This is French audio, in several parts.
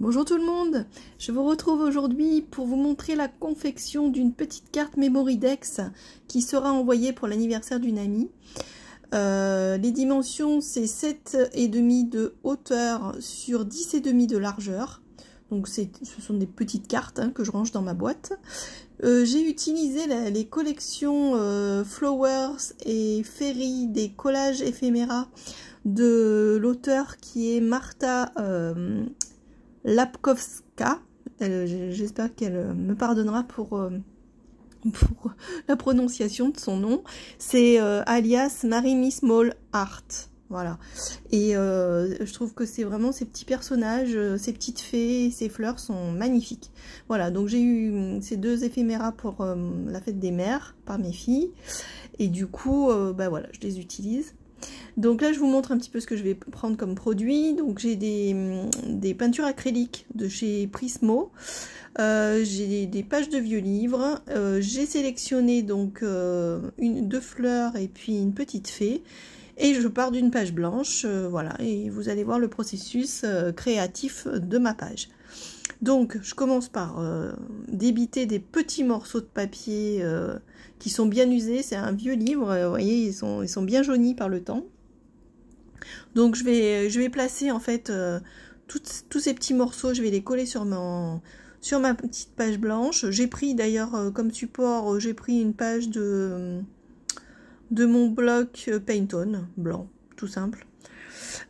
Bonjour tout le monde, je vous retrouve aujourd'hui pour vous montrer la confection d'une petite carte Memoridex qui sera envoyée pour l'anniversaire d'une amie. Les dimensions, c'est 7,5 de hauteur sur 10,5 de largeur. Donc ce sont des petites cartes que je range dans ma boîte. J'ai utilisé les collections Flowers et Fairy des collages éphéméras de l'auteur qui est Marta Lapkowska. J'espère qu'elle me pardonnera pour la prononciation de son nom. C'est alias Marimi Small Art. Voilà. Et je trouve que c'est vraiment ces petits personnages, ces petites fées, ces fleurs sont magnifiques. Voilà, donc j'ai eu ces deux éphéméras pour la fête des mères par mes filles. Et du coup, bah voilà, je les utilise. Donc là, je vous montre un petit peu ce que je vais prendre comme produit. Donc j'ai des peintures acryliques de chez Prismo. J'ai des pages de vieux livres. J'ai sélectionné donc deux fleurs et puis une petite fée. Et je pars d'une page blanche, voilà, et vous allez voir le processus créatif de ma page. Donc, je commence par débiter des petits morceaux de papier qui sont bien usés. C'est un vieux livre, vous voyez, ils sont bien jaunis par le temps. Donc, je vais placer en fait tous ces petits morceaux, je vais les coller sur ma petite page blanche. J'ai pris d'ailleurs comme support, j'ai pris une page de mon bloc Paint-On, blanc, tout simple.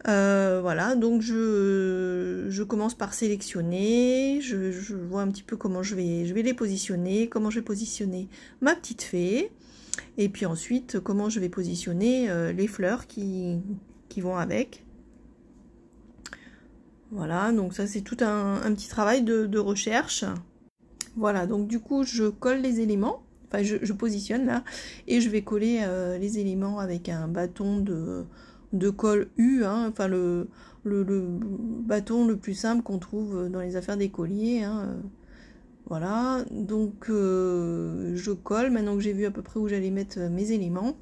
Voilà, donc je commence par sélectionner, je vois un petit peu comment je vais les positionner, comment je vais positionner ma petite fée, et puis ensuite comment je vais positionner les fleurs qui vont avec. Voilà, donc ça c'est tout un petit travail de recherche. Voilà, donc du coup je colle les éléments. Enfin, je positionne là et je vais coller les éléments avec un bâton de colle U, hein, enfin le bâton le plus simple qu'on trouve dans les affaires des colliers. Hein, voilà, donc je colle, maintenant que j'ai vu à peu près où j'allais mettre mes éléments.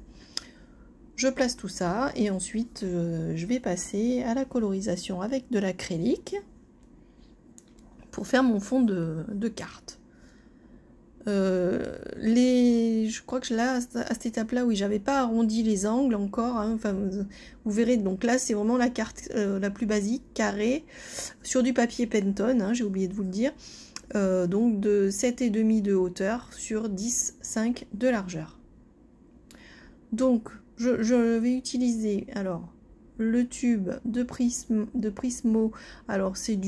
Je place tout ça et ensuite je vais passer à la colorisation avec de l'acrylique pour faire mon fond de carte. Je crois que là, à cette étape-là, oui, j'avais pas arrondi les angles encore. Hein, enfin, vous verrez, donc là, c'est vraiment la carte la plus basique, carrée, sur du papier Paint-On, hein, j'ai oublié de vous le dire. Donc de 7,5 de hauteur sur 10,5 de largeur. Donc, je vais utiliser, alors, le tube de Prismo. Alors, c'est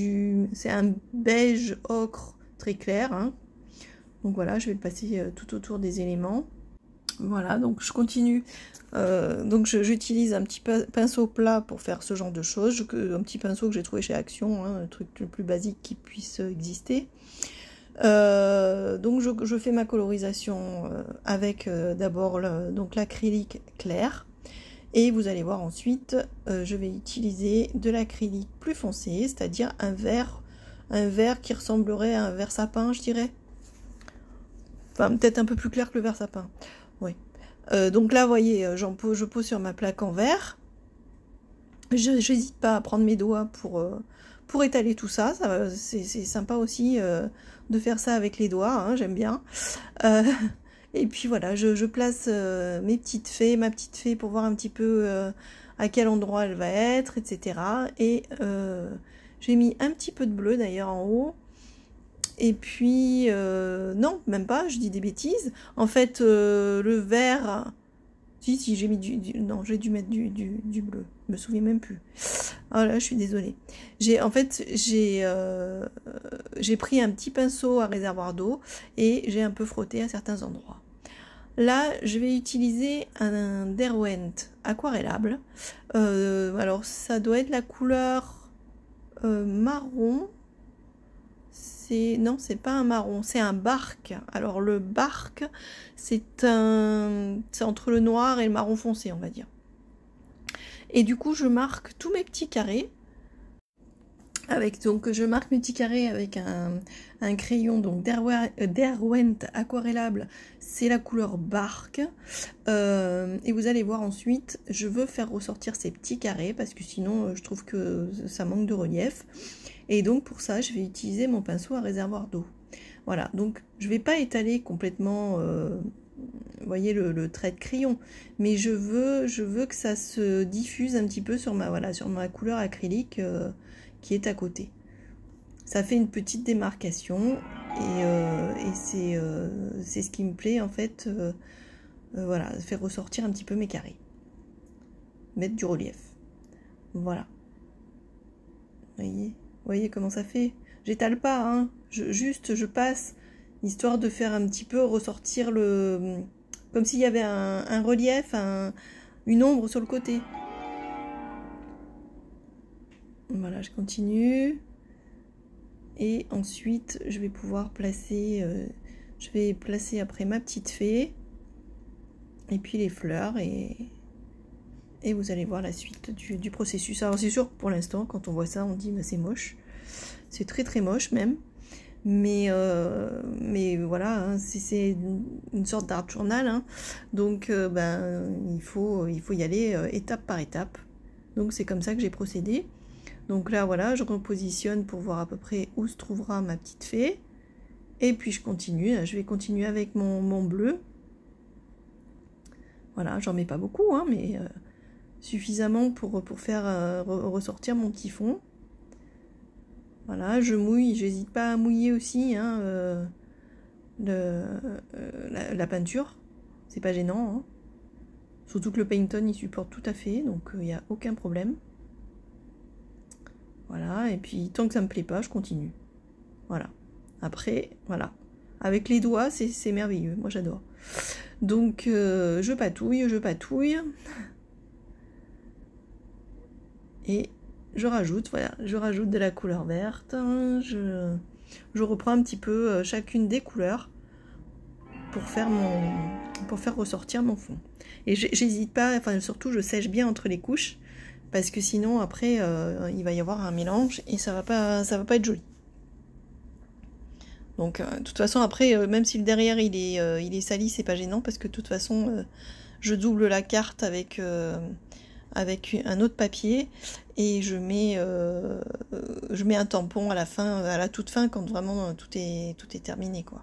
un beige ocre très clair, hein. Donc voilà, je vais le passer tout autour des éléments. Voilà, donc je continue. Donc j'utilise un petit pinceau plat pour faire ce genre de choses. Un petit pinceau que j'ai trouvé chez Action, hein, le truc le plus basique qui puisse exister. Donc je fais ma colorisation avec d'abord l'acrylique clair. Et vous allez voir ensuite, je vais utiliser de l'acrylique plus foncé, c'est-à-dire un vert qui ressemblerait à un vert sapin, je dirais. Enfin, peut-être un peu plus clair que le vert sapin. Oui. Donc là, vous voyez, je pose sur ma plaque en verre. Je n'hésite pas à prendre mes doigts pour étaler tout ça. C'est sympa aussi de faire ça avec les doigts, hein, j'aime bien. Et puis voilà, je place ma petite fée pour voir un petit peu à quel endroit elle va être, etc. Et j'ai mis un petit peu de bleu d'ailleurs en haut. Et puis, non, même pas, je dis des bêtises. En fait, le vert... Si, j'ai mis non, j'ai dû mettre du bleu. Je me souviens même plus. Oh là, je suis désolée. En fait, j'ai pris un petit pinceau à réservoir d'eau et j'ai un peu frotté à certains endroits. Là, je vais utiliser un Derwent aquarellable. Alors, ça doit être la couleur marron. Non, c'est pas un marron, c'est un bark. Alors le bark, c'est entre le noir et le marron foncé, on va dire. Et du coup, je marque tous mes petits carrés. Avec, donc je marque mes petits carrés avec un crayon donc Derwent aquarellable, c'est la couleur barque. Et vous allez voir ensuite, je veux faire ressortir ces petits carrés parce que sinon je trouve que ça manque de relief. Et donc pour ça je vais utiliser mon pinceau à réservoir d'eau. Voilà, donc je vais pas étaler complètement, vous voyez le trait de crayon, mais je veux que ça se diffuse un petit peu sur ma, voilà, sur ma couleur acrylique qui est à côté. Ça fait une petite démarcation et c'est ce qui me plaît en fait, voilà, faire ressortir un petit peu mes carrés, mettre du relief. Voilà. Vous voyez comment ça fait? J'étale pas, hein. Juste je passe, histoire de faire un petit peu ressortir le... Comme s'il y avait un relief, une ombre sur le côté. Voilà, je continue. Et ensuite, je vais pouvoir placer... je vais placer après ma petite fée. Et puis les fleurs et vous allez voir la suite du processus. Alors c'est sûr, pour l'instant, quand on voit ça, on dit bah, c'est moche. C'est très très moche même. Mais voilà, hein, c'est une sorte d'art journal. Hein. Donc ben, il faut y aller étape par étape. Donc c'est comme ça que j'ai procédé. Donc là, voilà, je repositionne pour voir à peu près où se trouvera ma petite fée. Et puis je continue. Je vais continuer avec mon bleu. Voilà, j'en mets pas beaucoup, hein, mais suffisamment pour faire ressortir mon petit fond. Voilà, je mouille, j'hésite pas à mouiller aussi hein, la peinture, c'est pas gênant. Hein. Surtout que le Painton il supporte tout à fait, donc il n'y a aucun problème. Voilà, et puis tant que ça me plaît pas, je continue. Voilà. Après, voilà. Avec les doigts, c'est merveilleux, moi j'adore. Donc je patouille. Et je rajoute, voilà, je rajoute de la couleur verte. Je reprends un petit peu chacune des couleurs pour faire ressortir mon fond. Et j'hésite pas, enfin surtout je sèche bien entre les couches parce que sinon après il va y avoir un mélange et ça va pas être joli. Donc de toute façon après même si le derrière il est sali, c'est pas gênant parce que de toute façon je double la carte avec un autre papier et je mets un tampon à la toute fin quand vraiment tout est terminé quoi.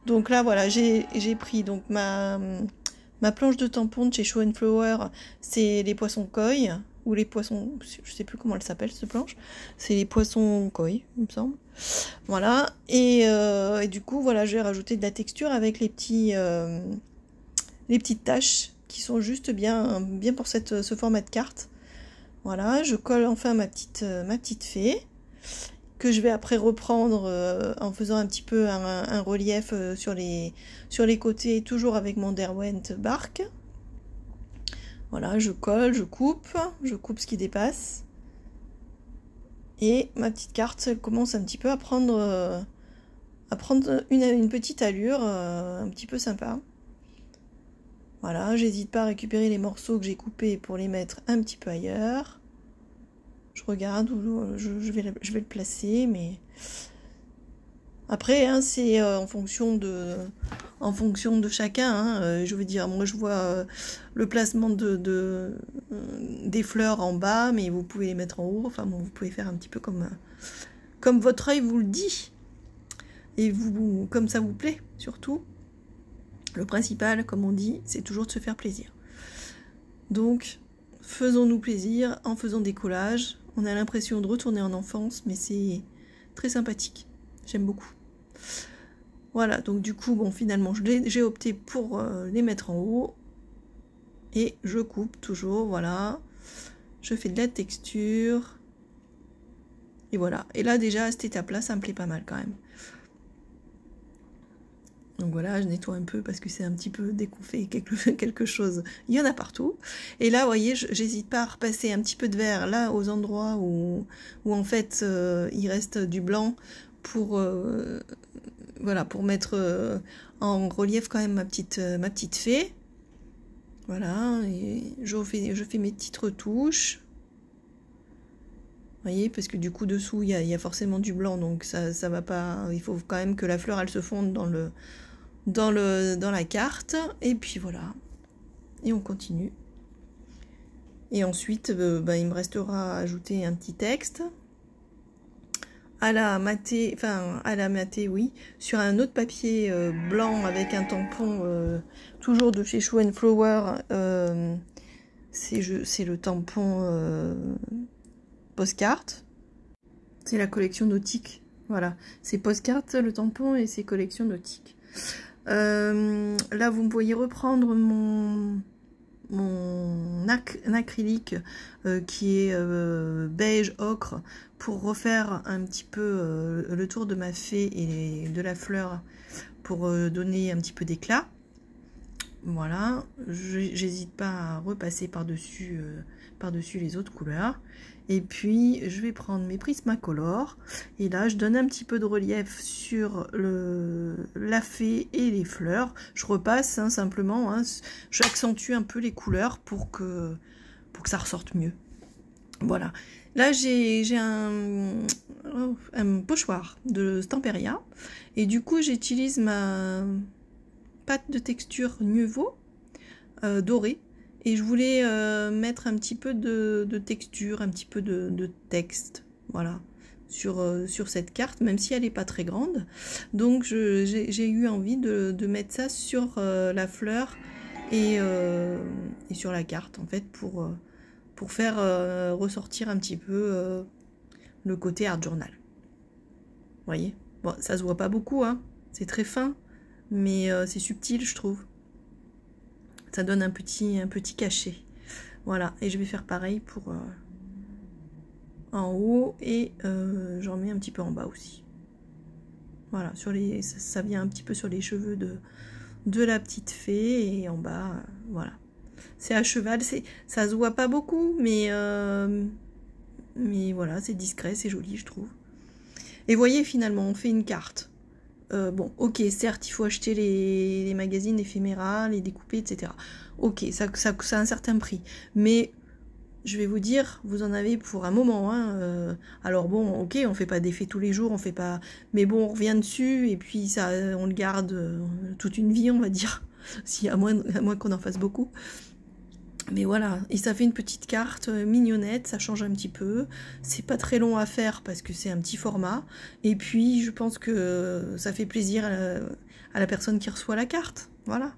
Donc là voilà, j'ai pris donc ma planche de tampon de chez Show & Flower, c'est les poissons koi ou les poissons, je sais plus comment elle s'appelle cette planche, c'est les poissons koi il me semble. Voilà et du coup voilà, je vais rajouter de la texture avec les petites taches qui sont juste bien pour ce format de carte. Voilà, je colle enfin ma petite fée, que je vais après reprendre en faisant un petit peu un relief sur les côtés, toujours avec mon Derwent barque. Voilà, je colle, je coupe ce qui dépasse. Et ma petite carte, elle commence un petit peu à prendre une petite allure un petit peu sympa. Voilà, j'hésite pas à récupérer les morceaux que j'ai coupés pour les mettre un petit peu ailleurs. Je regarde où je vais le placer, mais après hein, c'est en fonction de chacun. Hein, je veux dire, moi je vois le placement des fleurs en bas, mais vous pouvez les mettre en haut. Enfin bon, vous pouvez faire un petit peu comme votre œil vous le dit et comme ça vous plaît surtout. Le principal, comme on dit, c'est toujours de se faire plaisir. Donc, faisons-nous plaisir en faisant des collages. On a l'impression de retourner en enfance, mais c'est très sympathique. J'aime beaucoup. Voilà, donc du coup, bon, finalement, j'ai opté pour les mettre en haut. Et je coupe toujours, voilà. Je fais de la texture. Et voilà. Et là, déjà, à cette étape-là, ça me plaît pas mal quand même. Donc voilà, je nettoie un peu parce que c'est un petit peu dès qu'on fait quelque chose, il y en a partout. Et là, vous voyez, j'hésite pas à repasser un petit peu de vert là aux endroits où en fait il reste du blanc pour voilà, pour mettre en relief quand même ma petite fée. Voilà, et je fais mes petites retouches. voyez, parce que du coup dessous il y a forcément du blanc, donc ça va pas, il faut quand même que la fleur elle se fonde dans la carte, et puis voilà, et on continue. Et ensuite il me restera à ajouter un petit texte à la matée, oui, sur un autre papier blanc avec un tampon toujours de chez Show & Flower, c'est le tampon postcard. C'est la collection nautique. Voilà, c'est postcard, le tampon, et c'est collection nautique. Là, vous me voyez reprendre mon acrylique qui est beige ocre pour refaire un petit peu le tour de ma fée et de la fleur pour donner un petit peu d'éclat. Voilà, j'hésite pas à repasser par-dessus les autres couleurs. Et puis je vais prendre mes Prismacolor et là je donne un petit peu de relief sur la fée et les fleurs. Je repasse hein, simplement, hein, j'accentue un peu les couleurs pour que ça ressorte mieux. Voilà, là j'ai un pochoir de Stamperia et du coup j'utilise ma pâte de texture Nuevo dorée. Et je voulais mettre un petit peu de texture, un petit peu de texte, voilà, sur cette carte, même si elle n'est pas très grande. Donc j'ai eu envie de mettre ça sur la fleur et sur la carte, en fait, pour faire ressortir un petit peu le côté art journal. Vous voyez? Bon, ça se voit pas beaucoup, hein, c'est très fin, mais c'est subtil, je trouve. Ça donne un petit cachet. Voilà, et je vais faire pareil pour en haut et j'en mets un petit peu en bas aussi. Voilà, ça vient un petit peu sur les cheveux de la petite fée et en bas, voilà. C'est à cheval, ça se voit pas beaucoup, mais voilà, c'est discret, c'est joli, je trouve. Et voyez, finalement, on fait une carte. Bon, ok, certes, il faut acheter les magazines éphéméras, les découper, etc. Ok, ça a un certain prix. Mais, je vais vous dire, vous en avez pour un moment. Hein, alors bon, ok, on fait pas d'effet tous les jours, on fait pas... Mais bon, on revient dessus, et puis ça, on le garde toute une vie, on va dire. Si, à moins qu'on en fasse beaucoup. Mais voilà, et ça fait une petite carte mignonnette, ça change un petit peu. C'est pas très long à faire parce que c'est un petit format. Et puis, je pense que ça fait plaisir à la personne qui reçoit la carte. Voilà.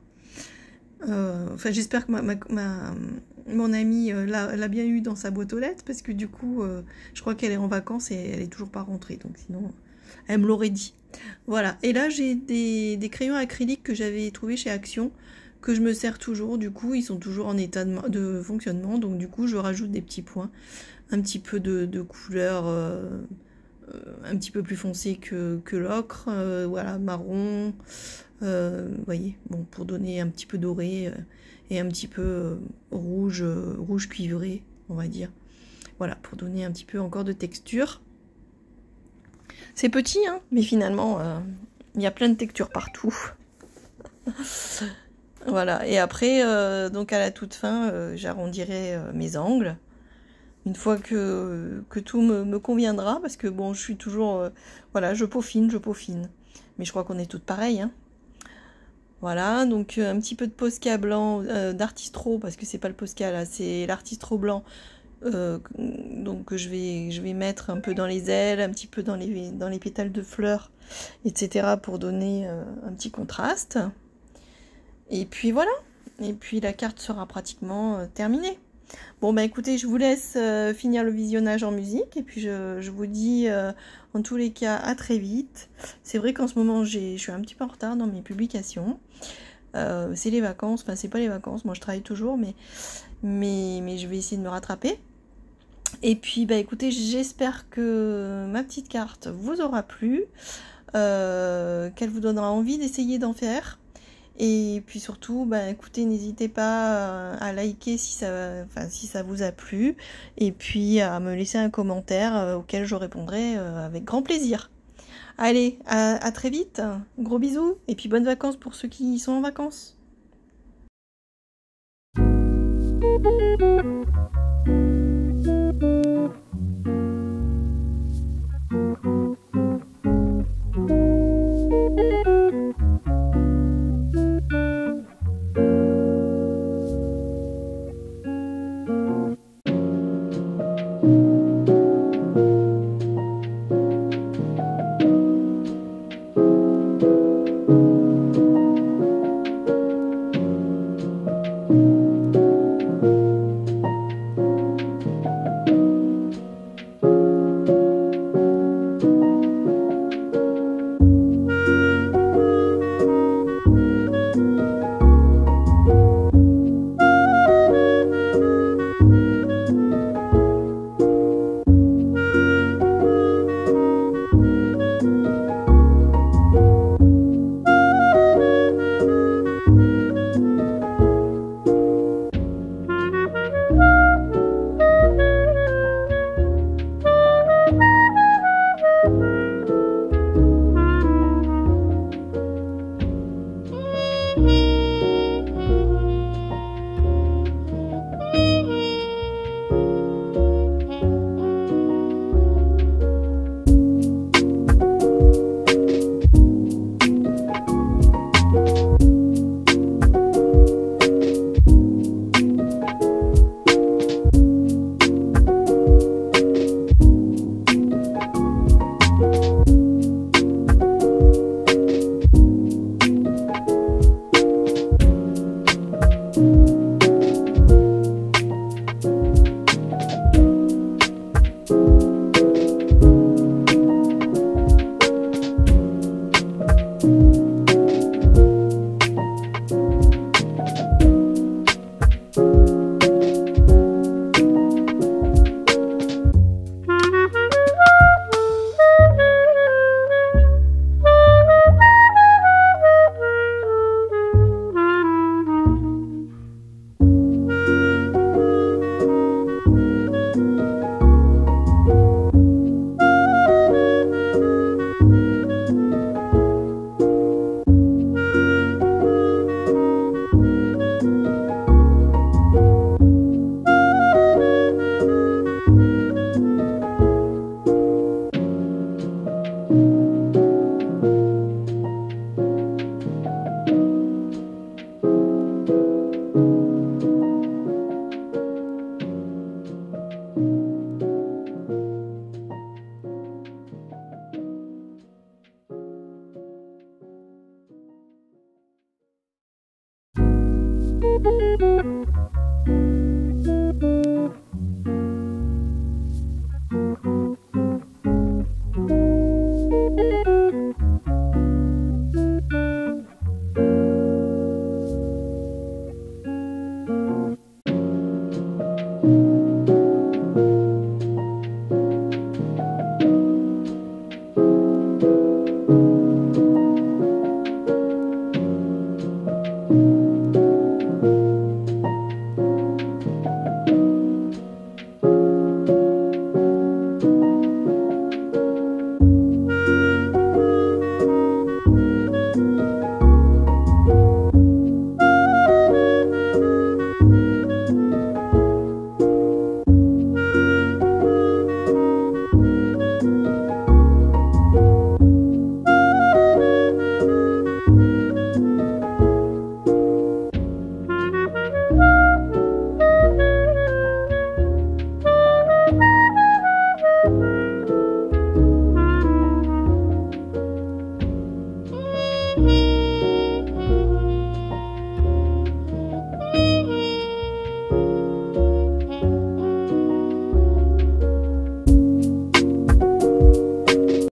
Enfin, j'espère que mon amie l'a bien eu dans sa boîte aux lettres parce que du coup, je crois qu'elle est en vacances et elle est toujours pas rentrée. Donc sinon, elle me l'aurait dit. Voilà. Et là, j'ai des crayons acryliques que j'avais trouvés chez Action, que je me sers toujours, du coup ils sont toujours en état de fonctionnement, donc du coup je rajoute des petits points, un petit peu de couleur un petit peu plus foncé que l'ocre, voilà, marron, voyez, bon, pour donner un petit peu doré et un petit peu rouge cuivré, on va dire, voilà, pour donner un petit peu encore de texture. C'est petit, hein, mais finalement il y a plein de textures partout. Voilà, et après, donc à la toute fin, j'arrondirai mes angles. Une fois que tout me conviendra, parce que bon, je suis toujours... voilà, je peaufine. Mais je crois qu'on est toutes pareilles, hein. Voilà, donc un petit peu de Posca blanc d'Artistro, parce que c'est pas le Posca là, c'est l'Artistro blanc. Donc je vais mettre un peu dans les ailes, un petit peu dans les pétales de fleurs, etc. pour donner un petit contraste. Et puis voilà, et puis la carte sera pratiquement terminée. Bon bah écoutez, je vous laisse finir le visionnage en musique, et puis je vous dis en tous les cas à très vite. C'est vrai qu'en ce moment je suis un petit peu en retard dans mes publications. C'est les vacances, enfin c'est pas les vacances, moi je travaille toujours, mais je vais essayer de me rattraper. Et puis bah écoutez, j'espère que ma petite carte vous aura plu, qu'elle vous donnera envie d'essayer d'en faire. Et puis surtout, bah, écoutez, n'hésitez pas à liker si ça vous a plu, et puis à me laisser un commentaire auquel je répondrai avec grand plaisir. Allez, à très vite, gros bisous, et puis bonnes vacances pour ceux qui sont en vacances. Thank you.